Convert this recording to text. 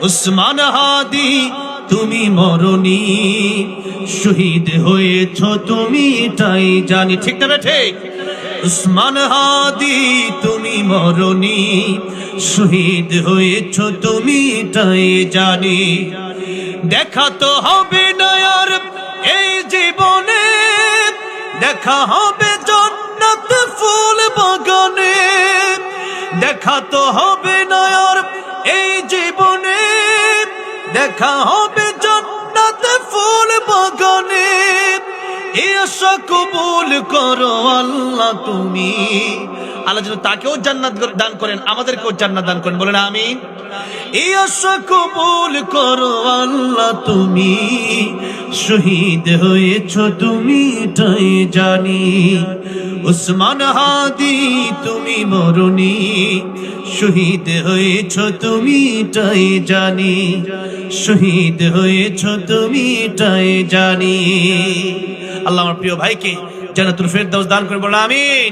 উসমান হাদি তুমি মরনি, শহীদ হয়েছ তুমি এটাই জানি। ঠিক না ঠিক? উসমান হাদি তুমি মরনি, শহীদ হয়েছ তুমি এটাই জানি। দেখা তো হবে না আর এই জীবনে, দেখা হবে জান্নাত ফুল বাগানে। দেখা তো হবে না আর এই জীবনে, দেখা হবে জান্নাত ফুল বাগানে। এই আশা কবুল করো আল্লাহ তুমি। আল্লাহ যেন তাকেও জান্নাত দান করেন, আমাদেরকেও জান্নাত দান করেন, বলেন আমিন। এই আশা কবুল করো আল্লাহ তুমি, শহীদ হয়েছ তুমি এটাই জানি। উসমান হাদি তুমি মরনি, শহীদ হয়েছ তুমি এটাই জানি। শহীদ হয়েছ তুমি এটাই জানি। আল্লাহ আমার প্রিয় ভাইকে জান্নাতুল ফেরদাউস দান করে, বলেন আমিন।